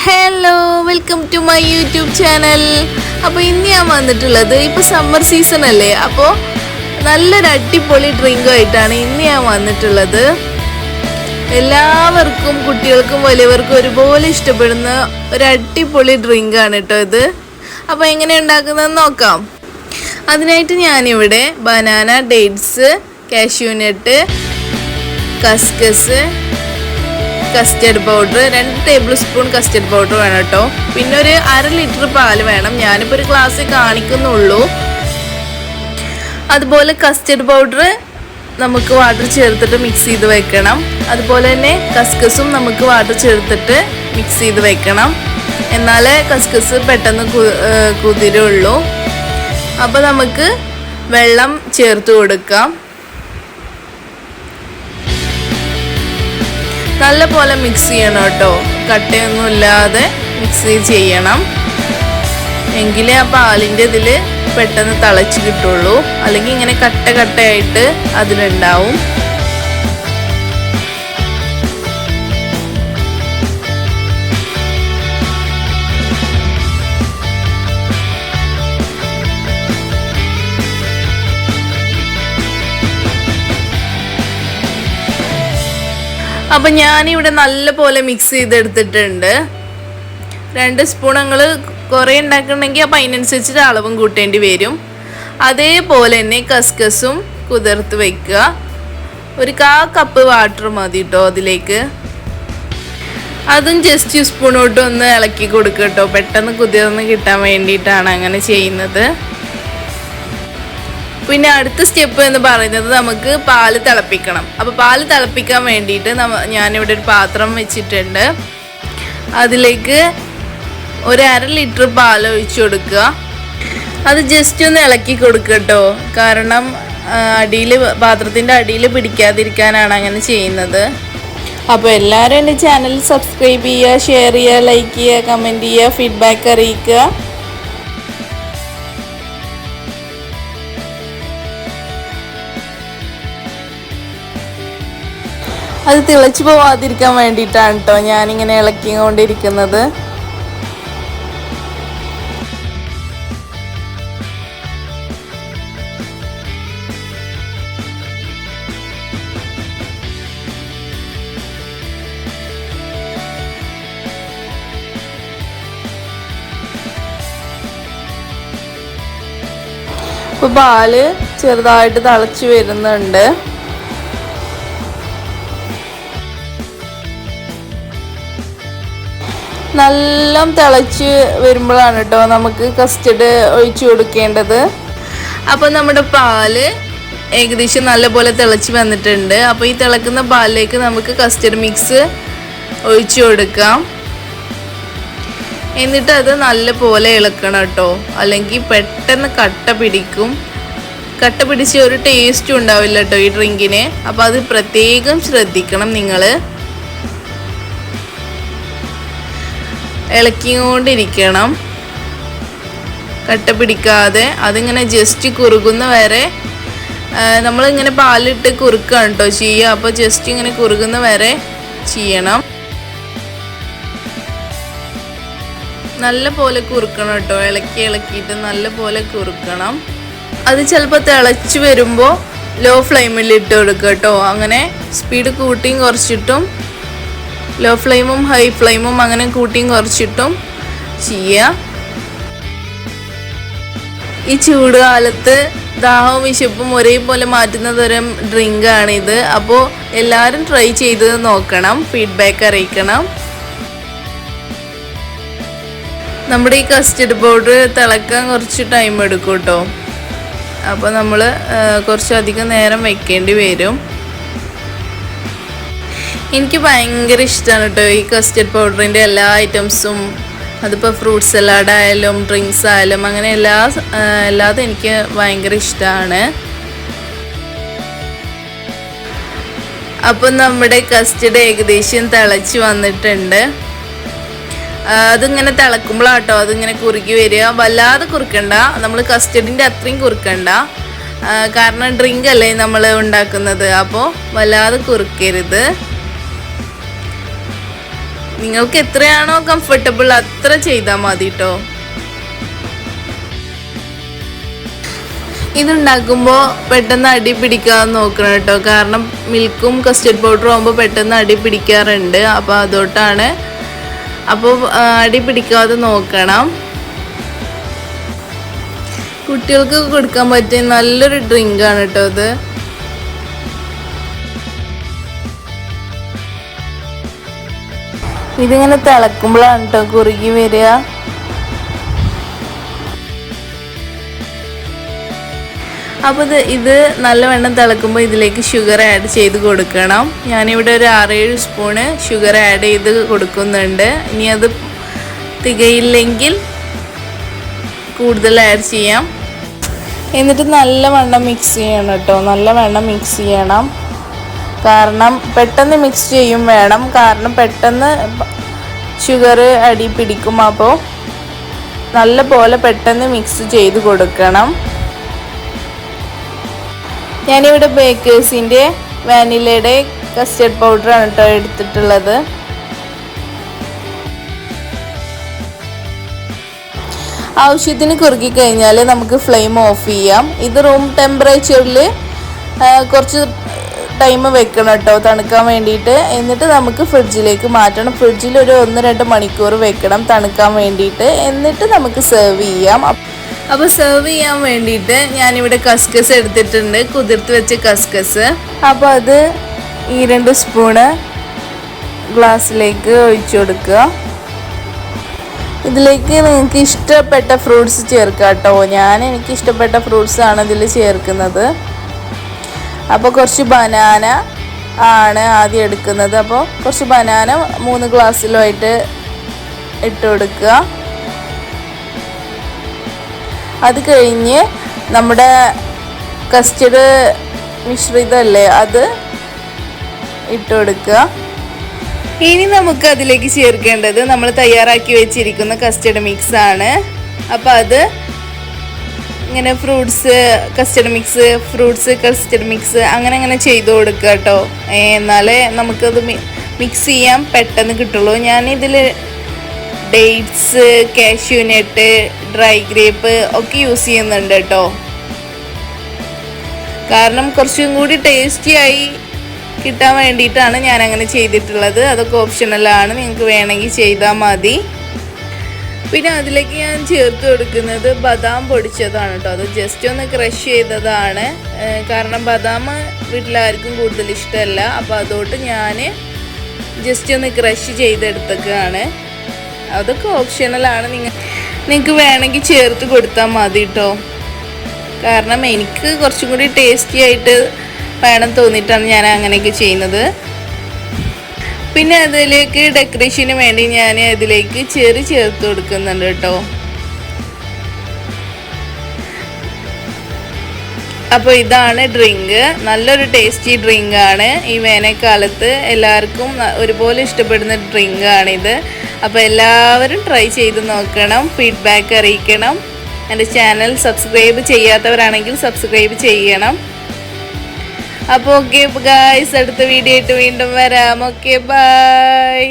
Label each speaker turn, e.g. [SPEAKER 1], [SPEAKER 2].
[SPEAKER 1] Hello, welcome to my YouTube channel. അപ്പോൾ ഇന്ന് ഞാൻ വന്നിട്ടുള്ളത്, ഇപ്പോൾ സമ്മർ സീസൺ അല്ലേ, അപ്പോൾ നല്ലൊരു അടിപൊളി ഡ്രിങ്കായിട്ടാണ് ഇന്ന് ഞാൻ വന്നിട്ടുള്ളത്. എല്ലാവർക്കും, കുട്ടികൾക്കും വലിയവർക്കും ഒരുപോലെ ഇഷ്ടപ്പെടുന്ന ഒരു അടിപൊളി ഡ്രിങ്കാണ് കേട്ടോ ഇത്. അപ്പോൾ എങ്ങനെ ഉണ്ടാക്കുന്നതെന്ന് നോക്കാം. അതിനായിട്ട് ഞാനിവിടെ ബനാന, ഡേറ്റ്സ്, കാഷ്യൂനട്ട്, കസ്കസ്, custard powder, 2 tablespoon custard powder വേണം കേട്ടോ. പിന്നെ ഒരു 1/2 ലിറ്റർ പാല് വേണം. ഞാനിപ്പോൾ ഒരു ഗ്ലാസ് കാണിക്കുന്നുള്ളൂ. അതുപോലെ കസ്റ്റർഡ് പൗഡർ നമുക്ക് വാട്ടർ ചേർത്തിട്ട് മിക്സ് ചെയ്ത് വെക്കണം. അതുപോലെ തന്നെ കസ്കസും നമുക്ക് വാട്ടർ ചേർത്തിട്ട് മിക്സ് ചെയ്ത് വെക്കണം. എന്നാലേ കസ്കസ് പെട്ടെന്ന് കുതിരുള്ളൂ. അപ്പോൾ നമുക്ക് വെള്ളം ചേർത്ത് കൊടുക്കാം. നല്ല പോലെ മിക്സ് ചെയ്യണം കേട്ടോ. കട്ടയൊന്നും ഇല്ലാതെ മിക്സ് ചെയ്യണം. എങ്കിലേ ആ പാലിൻ്റെ ഇതിൽ പെട്ടെന്ന് തിളച്ച് കിട്ടുള്ളൂ. അല്ലെങ്കിൽ ഇങ്ങനെ കട്ടയായിട്ട് അതിലുണ്ടാവും. അപ്പം ഞാനിവിടെ നല്ല പോലെ മിക്സ് ചെയ്തെടുത്തിട്ടുണ്ട്. 2 സ്പൂൺ ഞങ്ങൾ കുറേ ഉണ്ടാക്കണമെങ്കിൽ അപ്പം അതിനനുസരിച്ചിട്ട് അളവും കൂട്ടേണ്ടി വരും. അതേപോലെ തന്നെ കസ്കസും കുതിർത്ത് വയ്ക്കുക. ഒരു 1/4 കപ്പ് വാട്ടർ മതി കേട്ടോ അതിലേക്ക്. അതും ജസ്റ്റ് സ്പൂണോട്ട് ഒന്ന് ഇളക്കി കൊടുക്കുക കേട്ടോ. പെട്ടെന്ന് കുതിർന്ന് കിട്ടാൻ വേണ്ടിയിട്ടാണ് അങ്ങനെ ചെയ്യുന്നത്. പിന്നെ അടുത്ത സ്റ്റെപ്പ് എന്ന് പറയുന്നത് നമുക്ക് പാല് തിളപ്പിക്കണം. അപ്പോൾ പാല് തിളപ്പിക്കാൻ വേണ്ടിയിട്ട് ഞാനിവിടെ ഒരു പാത്രം വെച്ചിട്ടുണ്ട്. അതിലേക്ക് ഒരു 1/2 ലിറ്റർ പാൽ ഒഴിച്ചു കൊടുക്കുക. അത് ജസ്റ്റ് ഒന്ന് ഇളക്കി കൊടുക്കുക കേട്ടോ. കാരണം പാത്രത്തിൻ്റെ അടിയിൽ പിടിക്കാതിരിക്കാനാണ് അങ്ങനെ ചെയ്യുന്നത്. അപ്പോൾ എല്ലാവരും എൻ്റെ ചാനൽ സബ്സ്ക്രൈബ് ചെയ്യുക, ഷെയർ ചെയ്യുക, ലൈക്ക് ചെയ്യുക, കമൻറ്റ് ചെയ്യുക, ഫീഡ്ബാക്ക് അറിയിക്കുക. അത് തിളച്ചു പോവാതിരിക്കാൻ വേണ്ടിയിട്ടാണ് കേട്ടോ ഞാനിങ്ങനെ ഇളക്കിക്കൊണ്ടിരിക്കുന്നത്. ഇപ്പോൾ പാല് ചെറുതായിട്ട് തിളച്ച് വരുന്നുണ്ട്. നല്ല തിളച്ച് വരുമ്പോഴാണ് കേട്ടോ നമുക്ക് കസ്റ്റർഡ് ഒഴിച്ചു കൊടുക്കേണ്ടത്. അപ്പോൾ നമ്മുടെ പാല് ഏകദേശം നല്ലപോലെ തിളച്ച് വന്നിട്ടുണ്ട്. അപ്പോൾ ഈ തിളക്കുന്ന പാലിലേക്ക് നമുക്ക് കസ്റ്റർഡ് മിക്സ് ഒഴിച്ചു കൊടുക്കാം. എന്നിട്ട് അത് നല്ലപോലെ ഇളക്കണം കേട്ടോ. അല്ലെങ്കിൽ പെട്ടെന്ന് കട്ട പിടിക്കും. കട്ട പിടിച്ച് ഒരു ടേസ്റ്റും ഉണ്ടാവില്ല കേട്ടോ ഈ ഡ്രിങ്കിന്. അപ്പോൾ അത് പ്രത്യേകം ശ്രദ്ധിക്കണം നിങ്ങൾ. ഇളക്കിക്കൊണ്ടിരിക്കണം, കട്ട പിടിക്കാതെ. അതിങ്ങനെ ജസ്റ്റ് കുറുകുന്ന വരെ നമ്മളിങ്ങനെ പാലിട്ട് കുറുക്കുകയാണ് കേട്ടോ ചെയ്യുക. അപ്പോൾ ജസ്റ്റ് ഇങ്ങനെ കുറുകുന്ന വരെ ചെയ്യണം. നല്ല പോലെ കുറുക്കണം കേട്ടോ. ഇളക്കിയിട്ട് നല്ല പോലെ കുറുക്കണം. അത് ചിലപ്പോൾ തിളച്ച് വരുമ്പോൾ ലോ ഫ്ലെയിമിൽ ഇട്ട് കൊടുക്കുക കേട്ടോ. അങ്ങനെ സ്പീഡ് കൂട്ടിയും കുറച്ചിട്ടും, ലോ ഫ്ലെയിമും ഹൈ ഫ്ലെയിമും അങ്ങനെ കൂട്ടിയും കുറച്ചിട്ടും ചെയ്യുക. ഈ ചൂട് കാലത്ത് ദാഹവും വിശപ്പും ഒരേപോലെ മാറ്റുന്ന തരം ഡ്രിങ്കാണിത്. അപ്പോൾ എല്ലാവരും ട്രൈ ചെയ്ത് നോക്കണം, ഫീഡ്ബാക്ക് അറിയിക്കണം. നമ്മുടെ ഈ കസ്റ്റർഡ് പൗഡർ തിളക്കാൻ കുറച്ച് ടൈം എടുക്കും കേട്ടോ. അപ്പോൾ നമ്മൾ കുറച്ചധികം നേരം വെക്കേണ്ടി വരും. എനിക്ക് ഭയങ്കര ഇഷ്ടമാണ് കേട്ടോ ഈ കസ്റ്റർഡ് പൗഡറിൻ്റെ എല്ലാ ഐറ്റംസും. അതിപ്പോൾ ഫ്രൂട്ട് സലാഡ് ആയാലും ഡ്രിങ്ക്സ് ആയാലും അങ്ങനെ എല്ലാതും എനിക്ക് ഭയങ്കര ഇഷ്ടമാണ്. അപ്പം നമ്മുടെ കസ്റ്റർഡ് ഏകദേശം തിളച്ച് വന്നിട്ടുണ്ട്. അതിങ്ങനെ തിളക്കുമ്പോഴാട്ടോ അതിങ്ങനെ കുറുകി വരിക. വല്ലാതെ കുറുക്കണ്ട, നമ്മൾ കസ്റ്റർഡിൻ്റെ അത്രയും കുറുക്കണ്ട. കാരണം ഡ്രിങ്ക് അല്ലേ നമ്മൾ ഉണ്ടാക്കുന്നത്. അപ്പോൾ വല്ലാതെ കുറുക്കരുത്. നിങ്ങൾക്ക് എത്രയാണോ കംഫർട്ടബിൾ അത്ര ചെയ്താൽ മതി കേട്ടോ. ഇതുണ്ടാക്കുമ്പോൾ പെട്ടെന്ന് അടി പിടിക്കാതെ നോക്കണം കേട്ടോ. കാരണം മിൽക്കും കസ്റ്റർഡ് പൗഡറും ആകുമ്പോൾ പെട്ടെന്ന് അടി പിടിക്കാറുണ്ട്. അപ്പോൾ അതോട്ടാണ്. അപ്പോൾ അടി പിടിക്കാതെ നോക്കണം. കുട്ടികൾക്ക് കൊടുക്കാൻ പറ്റിയ നല്ലൊരു ഡ്രിങ്കാണ് കേട്ടോ ഇത്. ഇതിങ്ങനെ തിളക്കുമ്പോഴാണ് കേട്ടോ കുറുകി വരിക. അപ്പോൾ ഇത് നല്ലവണ്ണം തിളക്കുമ്പോൾ ഇതിലേക്ക് ഷുഗർ ആഡ് ചെയ്ത് കൊടുക്കണം. ഞാനിവിടെ ഒരു 6-7 സ്പൂണ് ഷുഗർ ആഡ് ചെയ്ത് കൊടുക്കുന്നുണ്ട്. ഇനി അത് തികയില്ലെങ്കിൽ കൂടുതൽ ആഡ് ചെയ്യാം. എന്നിട്ട് നല്ലവണ്ണം മിക്സ് ചെയ്യണം കേട്ടോ. നല്ലവണ്ണം മിക്സ് ചെയ്യണം. കാരണം പെട്ടെന്ന് മിക്സ് ചെയ്യും വേണം. കാരണം പെട്ടെന്ന് ഷുഗർ അടി പിടിക്കും. അപ്പോൾ നല്ല പോലെ പെട്ടെന്ന് മിക്സ് ചെയ്ത് കൊടുക്കണം. ഞാനിവിടെ ബേക്കേഴ്സിൻ്റെ വാനിലയുടെ കസ്റ്റർഡ് പൗഡറാണ് കേട്ടോ എടുത്തിട്ടുള്ളത്. ആവശ്യത്തിന് കുറുകി കഴിഞ്ഞാൽ നമുക്ക് ഫ്ലെയിം ഓഫ് ചെയ്യാം. ഇത് റൂം ടെമ്പറേച്ചറിൽ കുറച്ച് ടൈം വെക്കണം കേട്ടോ തണുക്കാൻ വേണ്ടിയിട്ട്. എന്നിട്ട് നമുക്ക് ഫ്രിഡ്ജിലേക്ക് മാറ്റണം. ഫ്രിഡ്ജിൽ ഒരു 1-2 മണിക്കൂർ വെക്കണം തണുക്കാൻ വേണ്ടിയിട്ട്. എന്നിട്ട് നമുക്ക് സെർവ് ചെയ്യാം. അപ്പോൾ സെർവ് ചെയ്യാൻ വേണ്ടിയിട്ട് ഞാനിവിടെ കസ്കസ് എടുത്തിട്ടുണ്ട്, കുതിർത്ത് വെച്ച കസ്കസ്. അപ്പോൾ അത് ഈ 2 സ്പൂണ് ഗ്ലാസ്സിലേക്ക് ഒഴിച്ചു കൊടുക്കുക. ഇതിലേക്ക് നിങ്ങൾക്ക് ഇഷ്ടപ്പെട്ട ഫ്രൂട്ട്സ് ചേർക്കാം കേട്ടോ. എനിക്ക് ഇഷ്ടപ്പെട്ട ഫ്രൂട്ട്സാണ് ഇതിൽ ചേർക്കുന്നത്. അപ്പോൾ കുറച്ച് ബനാന ആണ് ആദ്യം എടുക്കുന്നത്. അപ്പോൾ കുറച്ച് ബനാന 3 ഗ്ലാസ്സിലുമായിട്ട് ഇട്ട് കൊടുക്കുക. അത് കഴിഞ്ഞ് നമ്മുടെ കസ്റ്റർഡ് മിശ്രിതമല്ലേ അത് ഇട്ട് കൊടുക്കുക. ഇനി നമുക്ക് അതിലേക്ക് ചേർക്കേണ്ടത് നമ്മൾ തയ്യാറാക്കി വെച്ചിരിക്കുന്ന കസ്റ്റർഡ് മിക്സ് ആണ്. അപ്പോൾ അത് ഇങ്ങനെ കസ്റ്റർഡ് മിക്സ് അങ്ങനെ ചെയ്ത് കൊടുക്കുക കേട്ടോ. എന്നാലേ നമുക്കത് മിക്സ് ചെയ്യാൻ പെട്ടെന്ന് കിട്ടുള്ളൂ. ഞാനിതിൽ ഡേറ്റ്സ്, കാഷ്യൂനട്ട്, ഡ്രൈ ഗ്രേപ്പ് ഒക്കെ യൂസ് ചെയ്യുന്നുണ്ട് കേട്ടോ. കാരണം കുറച്ചും കൂടി ടേസ്റ്റിയായി കിട്ടാൻ വേണ്ടിയിട്ടാണ് ഞാൻ അങ്ങനെ ചെയ്തിട്ടുള്ളത്. അതൊക്കെ ഓപ്ഷണലാണ്, നിങ്ങൾക്ക് വേണമെങ്കിൽ ചെയ്താൽ മതി. പിന്നെ അതിലേക്ക് ഞാൻ ചേർത്ത് കൊടുക്കുന്നത് ബദാം പൊടിച്ചതാണ് കേട്ടോ. അത് ജസ്റ്റ് ഒന്ന് ക്രഷ് ചെയ്തതാണ്. കാരണം ബദാം വീട്ടിലാർക്കും കൂടുതൽ ഇഷ്ടമല്ല. അപ്പോൾ അതുകൊണ്ട് ഞാൻ ജസ്റ്റ് ഒന്ന് ക്രഷ് ചെയ്തെടുത്തതാണ്. അതൊക്കെ ഓപ്ഷണലാണ്, നിങ്ങൾക്ക് വേണമെങ്കിൽ ചേർത്ത് കൊടുത്താൽ മതി കേട്ടോ. കാരണം എനിക്ക് കുറച്ചും കൂടി ടേസ്റ്റി ആയിട്ട് വേണം തോന്നിയിട്ടാണ് ഞാൻ അങ്ങനെയൊക്കെ ചെയ്യുന്നത്. പിന്നെ അതിലേക്ക് ഡെക്കറേഷന് വേണ്ടി ഞാൻ അതിലേക്ക് ചെറി ചേർത്ത് കൊടുക്കുന്നുണ്ട് കേട്ടോ. അപ്പോൾ ഇതാണ് ഡ്രിങ്ക്. നല്ലൊരു ടേസ്റ്റി ഡ്രിങ്കാണ്. ഈ വേനൽക്കാലത്ത് എല്ലാവർക്കും ഒരുപോലെ ഇഷ്ടപ്പെടുന്ന ഡ്രിങ്കാണിത്. അപ്പോൾ എല്ലാവരും ട്രൈ ചെയ്ത് നോക്കണം, ഫീഡ്ബാക്ക് അറിയിക്കണം. എൻ്റെ ചാനൽ സബ്സ്ക്രൈബ് ചെയ്യാത്തവരാണെങ്കിൽ സബ്സ്ക്രൈബ് ചെയ്യണം. അപ്പോൾ ഓക്കെ ഗായ്സ്, അടുത്ത വീഡിയോ ആയിട്ട് വീണ്ടും വരാം. Okay, by.